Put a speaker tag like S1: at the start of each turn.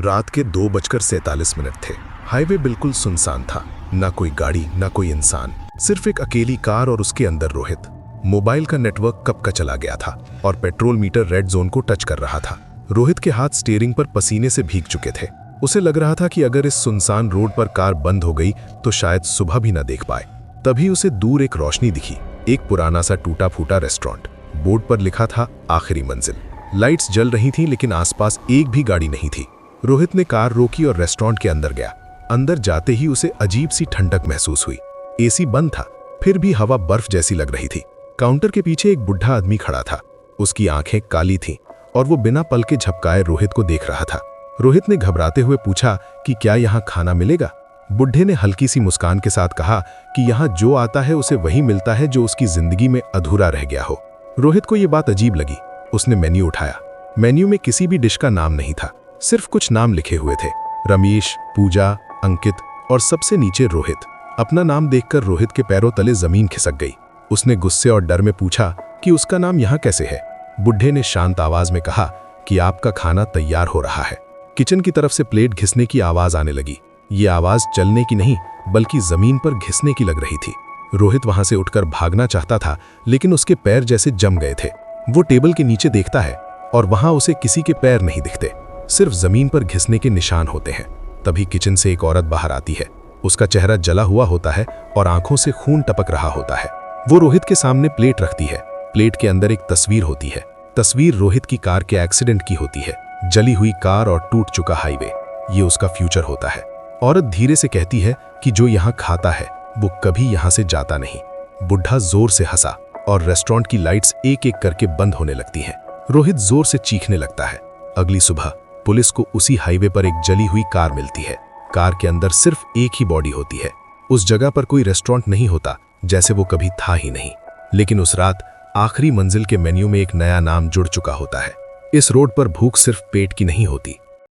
S1: रात के 2:47 थे। हाईवे बिल्कुल सुनसान था, ना कोई गाड़ी ना कोई इंसान, सिर्फ एक अकेली कार और उसके अंदर रोहित। मोबाइल का नेटवर्क कब का चला गया था और पेट्रोल मीटर रेड जोन को टच कर रहा था। रोहित के हाथ स्टीयरिंग पर पसीने से भीग चुके थे। उसे लग रहा था कि अगर इस सुनसान रोड पर कार बंद हो गई तो शायद सुबह भी ना देख पाए। तभी उसे दूर एक रोशनी दिखी, एक पुराना सा टूटा फूटा रेस्टोरेंट। बोर्ड पर लिखा था आखिरी मंजिल। लाइट्स जल रही थीं लेकिन आसपास एक भी गाड़ी नहीं थी। रोहित ने कार रोकी और रेस्टोरेंट के अंदर गया। अंदर जाते ही उसे अजीब सी ठंडक महसूस हुई। एसी बंद था, फिर भी हवा बर्फ जैसी लग रही थी। काउंटर के पीछे एक बुढ़ा आदमी खड़ा था। उसकी आंखें काली थीं और वो बिना पल के झपकाए रोहित को देख रहा था। रोहित ने घबराते हुए पूछा कि क्या यहाँ खाना मिलेगा। बुढ़े ने हल्की सी मुस्कान के साथ कहा कि यहाँ जो आता है उसे वही मिलता है जो उसकी जिंदगी में अधूरा रह गया हो। रोहित को ये बात अजीब लगी। उसने मेन्यू उठाया। मेन्यू में किसी भी डिश का नाम नहीं था, सिर्फ कुछ नाम लिखे हुए थे, रमेश, पूजा, अंकित और सबसे नीचे रोहित। अपना नाम देखकर रोहित के पैरों तले जमीन खिसक गई। उसने गुस्से और डर में पूछा कि उसका नाम यहाँ कैसे है। बुढ़े ने शांत आवाज में कहा कि आपका खाना तैयार हो रहा है। किचन की तरफ से प्लेट घिसने की आवाज आने लगी। ये आवाज चलने की नहीं बल्कि जमीन पर घिसने की लग रही थी। रोहित वहां से उठकर भागना चाहता था लेकिन उसके पैर जैसे जम गए थे। वो टेबल के नीचे देखता है और वहां उसे किसी के पैर नहीं दिखते, सिर्फ जमीन पर घिसने के निशान होते हैं। तभी किचन से एक औरत बाहर आती है। उसका चेहरा जला हुआ होता है और आंखों से खून टपक रहा होता है। वो रोहित के सामने प्लेट रखती है। प्लेट के अंदर एक तस्वीर होती है। तस्वीर रोहित की कार के एक्सीडेंट की होती है। जली हुई कार और टूट चुका हाईवे, ये उसका फ्यूचर होता है। औरत धीरे से कहती है कि जो यहाँ खाता है वो कभी यहाँ से जाता नहीं। बुढ़ा जोर से हंसा और रेस्टोरेंट की लाइट्स एक एक करके बंद होने लगती हैं। रोहित जोर से चीखने लगता है। अगली सुबह पुलिस को उसी हाईवे पर एक जली हुई कार मिलती है। कार के अंदर सिर्फ एक ही बॉडी होती है। उस जगह पर कोई रेस्टोरेंट नहीं होता, जैसे वो कभी था ही नहीं। लेकिन उस रात आखिरी मंजिल के मेन्यू में एक नया नाम जुड़ चुका होता है। इस रोड पर भूख सिर्फ पेट की नहीं होती,